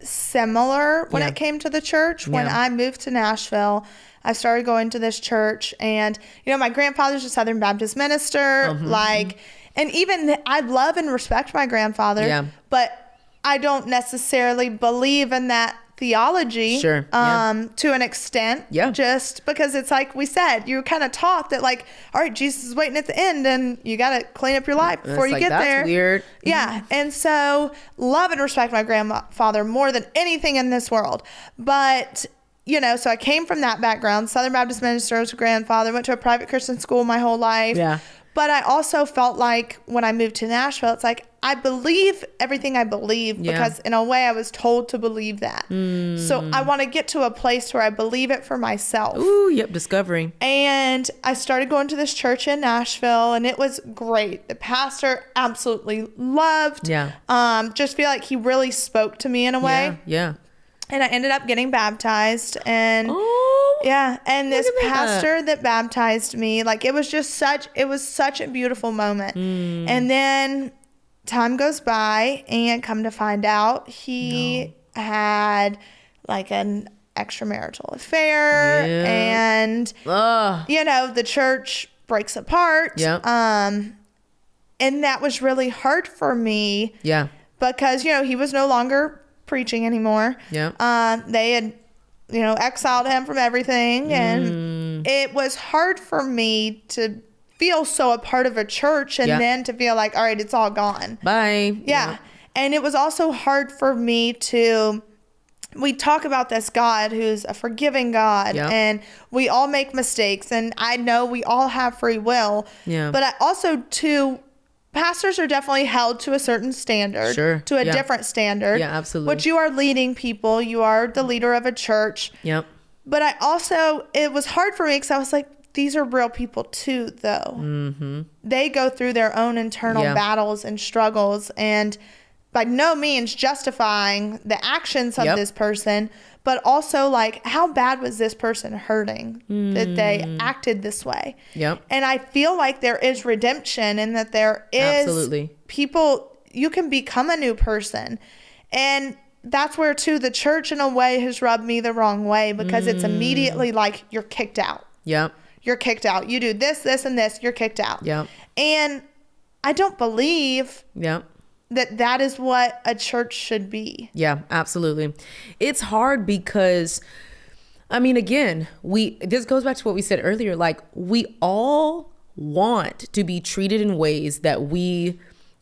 similar when it came to the church. When I moved to Nashville, I started going to this church, and, you know, my grandfather's a Southern Baptist minister. And even I love and respect my grandfather, but I don't necessarily believe in that theology to an extent, just because it's like we said, you're kind of taught that, like, all right, Jesus is waiting at the end and you got to clean up your life before you get there. Weird. And so love and respect my grandfather more than anything in this world. But, you know, so I came from that background, Southern Baptist minister, was a grandfather, went to a private Christian school my whole life. But I also felt like when I moved to Nashville, it's like, I believe everything I believe because in a way I was told to believe that. So I want to get to a place where I believe it for myself. Discovering. And I started going to this church in Nashville, and it was great. The pastor absolutely loved. Just feel like he really spoke to me in a way. And I ended up getting baptized, and and this pastor that baptized me, like, it was such a beautiful moment. And then time goes by, and come to find out, he had like an extramarital affair, and you know, the church breaks apart. And that was really hard for me. Because, you know, he was no longer preaching anymore. They had, you know, exiled him from everything, and it was hard for me to feel so a part of a church, and then to feel like, all right, it's all gone. Bye. And it was also hard for me to, we talk about this God who's a forgiving God, and we all make mistakes, and I know we all have free will, but I also too, pastors are definitely held to a certain standard, to a different standard. Absolutely. But you are leading people. You are the leader of a church. But I also, it was hard for me because I was like, these are real people too, though. They go through their own internal battles and struggles, and by no means justifying the actions of this person, but also, like, how bad was this person hurting that they acted this way? And I feel like there is redemption, and that there is people, become a new person. And that's where too the church in a way has rubbed me the wrong way, because it's immediately like you're kicked out. Yep. You're kicked out. You do this, this, and this, you're kicked out. Yep. And I don't believe Yep. that is what a church should be. Yeah, absolutely. It's hard because, I mean, again, this goes back to what we said earlier. Like, we all want to be treated in ways that we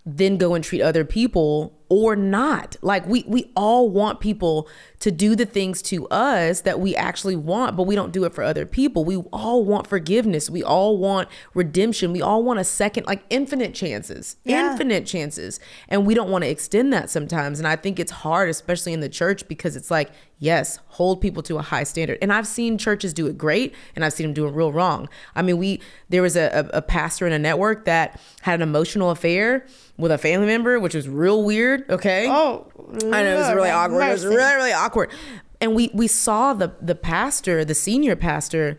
then go and treat other people or not. Like, we all want people to do the things to us that we actually want, but we don't do it for other people. We all want forgiveness. We all want redemption. We all want a second, like infinite chances. And we don't want to extend that sometimes. And I think it's hard, especially in the church, because it's like, yes, hold people to a high standard. And I've seen churches do it great, and I've seen them do it real wrong. I mean, there was a pastor in a network that had an emotional affair with a family member, which was real weird. Okay. Oh, I know, it was really awkward. Mercy. It was really, really awkward. And we saw the pastor, the senior pastor,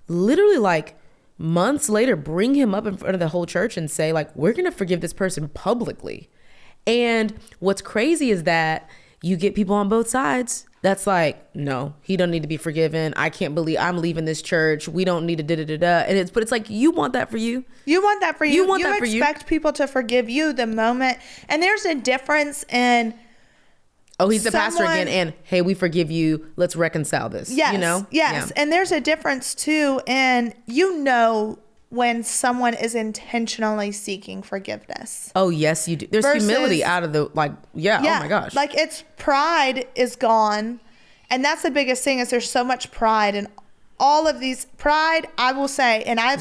literally like months later, bring him up in front of the whole church and say, like, we're going to forgive this person publicly. And what's crazy is that you get people on both sides that's like, no, he don't need to be forgiven. I can't believe I'm leaving this church. We don't need to da-da-da-da. And it's like, you want that for you. You want that for you. You want that for you. You expect people to forgive you the moment. And there's a difference in, oh, he's the pastor again, and hey, we forgive you. Let's reconcile this. Yes, you know? Yes. Yeah. And there's a difference too, and when someone is intentionally seeking forgiveness. Oh, yes, you do. There's humility out of the, like, yeah, oh my gosh. Like, it's pride is gone. And that's the biggest thing, is there's so much pride in all of these. Pride, I will say, and I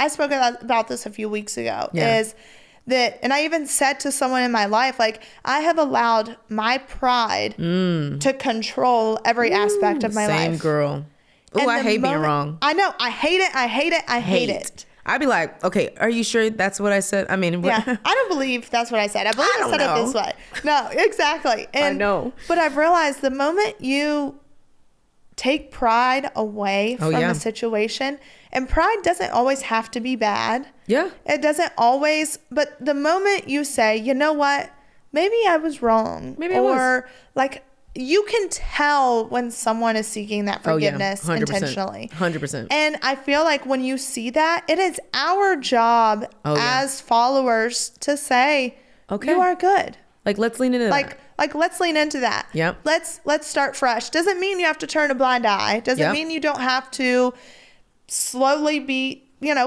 spoke about this a few weeks ago, is that, and I even said to someone in my life, like, I have allowed my pride to control every aspect of my life. Same girl. Oh, I hate being wrong. I know. I hate it. I hate it. I'd be like, okay, are you sure that's what I said? I mean, yeah, I don't believe that's what I said. I believe I said it this way. No, exactly. And, I know. But I've realized the moment you take pride away from the situation, and pride doesn't always have to be bad. Yeah. It doesn't always, but the moment you say, you know what, maybe I was wrong. Maybe I was. Or like, you can tell when someone is seeking that forgiveness 100%, intentionally. 100%. And I feel like when you see that, it is our job as followers to say, okay, you are good. Like, let's lean into that. Like, let's lean into that. Yep. Let's start fresh. Doesn't mean you have to turn a blind eye. Doesn't mean you don't have to slowly be,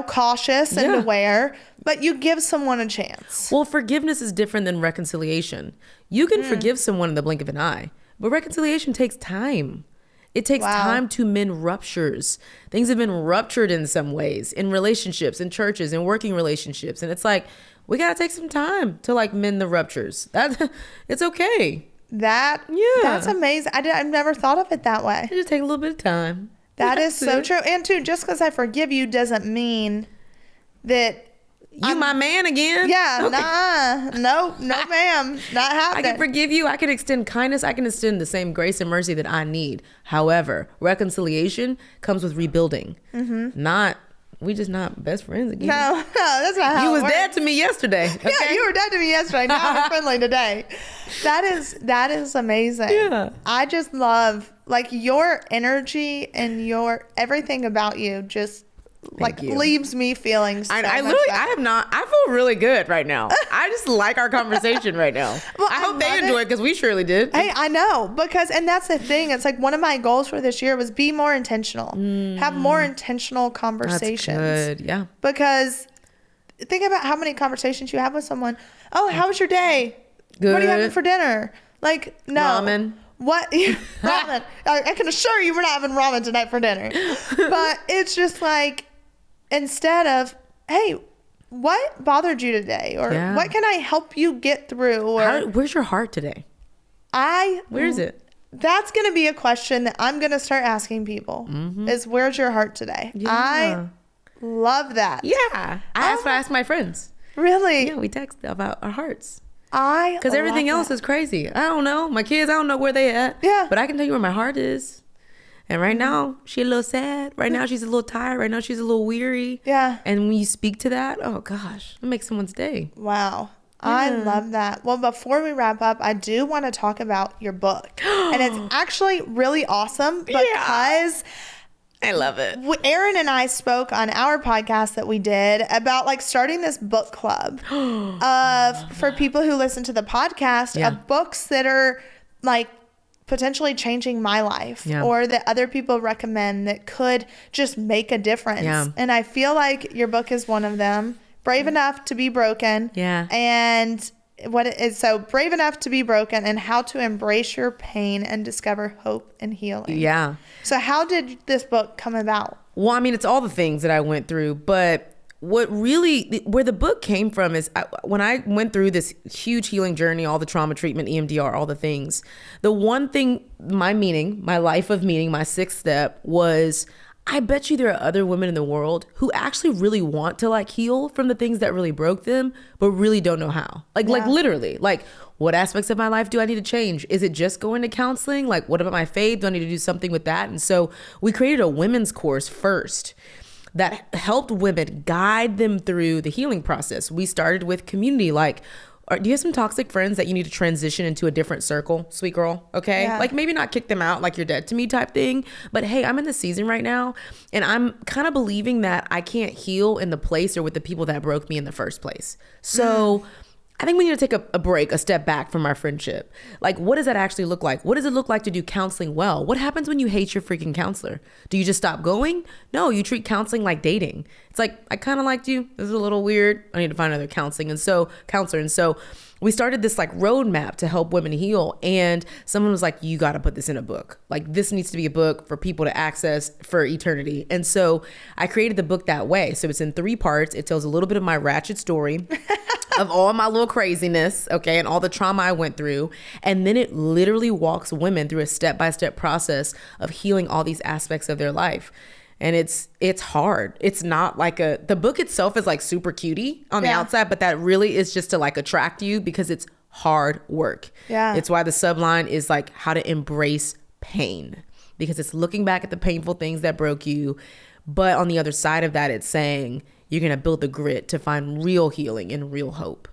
cautious and aware, but you give someone a chance. Well, forgiveness is different than reconciliation. You can forgive someone in the blink of an eye. But reconciliation takes time. It takes time to mend ruptures. Things have been ruptured in some ways, in relationships, in churches, in working relationships. And it's like, we got to take some time to like mend the ruptures. It's okay. That's amazing. I've never thought of it that way. It just take a little bit of time. That is so true. And too, just because I forgive you doesn't mean that I'm my man again. Yeah, okay. No, ma'am, not happening. I can forgive you. I can extend kindness. I can extend the same grace and mercy that I need. However, reconciliation comes with rebuilding. We just not best friends again. No, that's not how you it was dead to me yesterday. Okay? Yeah, you were dead to me yesterday. Now we're friendly today. That is amazing. Yeah. I just love like your energy and your everything about you just leaves me feeling so I feel really good right now. I just like our conversation right now. Well, I hope they enjoy it because we surely did. Hey, I know, and that's the thing. It's like one of my goals for this year was be more intentional. Have more intentional conversations. That's good, yeah. Because think about how many conversations you have with someone. Oh, how was your day? Good. What are you having for dinner? Like, no. Ramen. What? Ramen. I can assure you we're not having ramen tonight for dinner. But it's just like, instead of, hey, what bothered you today? Or what can I help you get through? Or where's your heart today? Where is it? That's going to be a question that I'm going to start asking people is, where's your heart today? Yeah. I love that. Yeah. I ask my friends. Really? Yeah, we text about our hearts. Because everything else is crazy. I don't know. My kids, I don't know where they at. Yeah. But I can tell you where my heart is. And right now, she's a little sad. Right now, she's a little tired. Right now, she's a little weary. Yeah. And when you speak to that, oh gosh, it makes someone's day. Wow. I love that. Well, before we wrap up, I do want to talk about your book. And it's actually really awesome because I love it. Erin and I spoke on our podcast that we did about like starting this book club for people who listen to the podcast of books that are like potentially changing my life or that other people recommend that could just make a difference. Yeah. And I feel like your book is one of them. Brave Enough to Be Broken. Yeah. And what it is, so Brave Enough to Be Broken and How to Embrace Your Pain and Discover Hope and Healing. Yeah. So how did this book come about? Well, I mean, it's all the things that I went through, but where the book came from is when I went through this huge healing journey, all the trauma treatment, EMDR, all the things, the one thing, my life of meaning, my sixth step was, I bet you there are other women in the world who actually really want to like heal from the things that really broke them, but really don't know how. Like literally, like what aspects of my life do I need to change? Is it just going to counseling? Like what about my faith? Do I need to do something with that? And so we created a women's course first that helped women guide them through the healing process. We started with community, like, do you have some toxic friends that you need to transition into a different circle, sweet girl? Okay. Yeah. Like maybe not kick them out like you're dead to me type thing. But hey, I'm in the season right now and I'm kind of believing that I can't heal in the place or with the people that broke me in the first place. So I think we need to take a break, a step back from our friendship. Like, what does that actually look like? What does it look like to do counseling well? What happens when you hate your freaking counselor? Do you just stop going? No, you treat counseling like dating. It's like, I kind of liked you. This is a little weird. I need to find another counselor. And so we started this like roadmap to help women heal. And someone was like, you got to put this in a book. Like this needs to be a book for people to access for eternity. And so I created the book that way. So it's in 3 parts. It tells a little bit of my ratchet story of all my little craziness, okay, and all the trauma I went through. And then it literally walks women through a step-by-step process of healing all these aspects of their life. And it's hard. It's not like the book itself is like super cutie on the outside, but that really is just to like attract you because it's hard work. Yeah. It's why the subline is like how to embrace pain, because it's looking back at the painful things that broke you. But on the other side of that, it's saying you're going to build the grit to find real healing and real hope.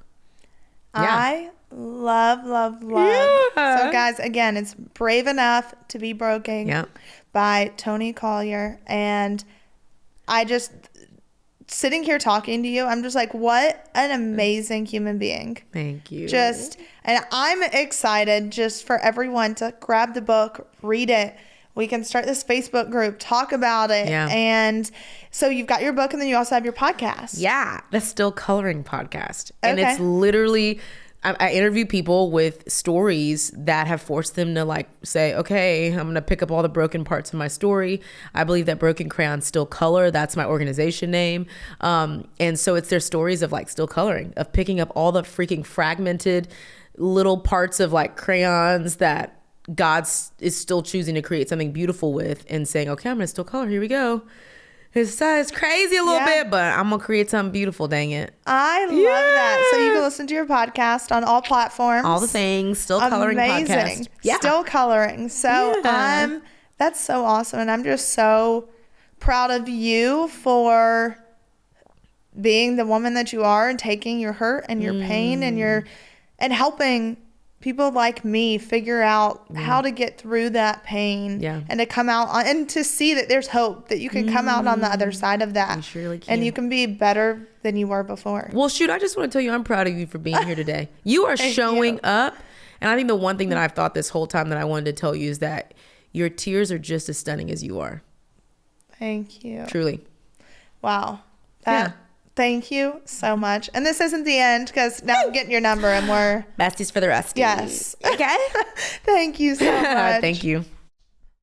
Yeah. I love. Yeah. So guys, again, it's Brave Enough to Be Broken by Toni Collier. And I just, sitting here talking to you, I'm just like, what an amazing human being. Thank you. And I'm excited just for everyone to grab the book, read it. We can start this Facebook group, talk about it. Yeah. And so you've got your book and then you also have your podcast. Yeah. The Still Coloring podcast. And it's literally, I interview people with stories that have forced them to like say, okay, I'm going to pick up all the broken parts of my story. I believe that Broken Crayons Still Color. That's my organization name. And so it's their stories of like still coloring, of picking up all the freaking fragmented little parts of like crayons that God is still choosing to create something beautiful with and saying, okay, I'm going to still color. Here we go. It's crazy a little bit, but I'm going to create something beautiful. Dang it. I love that. So you can listen to your podcast on all platforms. All the things. Still Coloring podcast. Yeah. Still Coloring. So that's so awesome. And I'm just so proud of you for being the woman that you are and taking your hurt and your pain and helping people like me figure out how to get through that pain and to come out and to see that there's hope, that you can come out on the other side of that. You surely can. And you can be better than you were before. Well, shoot, I just want to tell you, I'm proud of you for being here today. You are showing up. And I think the one thing that I've thought this whole time that I wanted to tell you is that your tears are just as stunning as you are. Thank you. Truly. Wow. Thank you so much. And this isn't the end because now I'm getting your number and we're besties for the rest. Yes. Okay. Thank you so much. Thank you.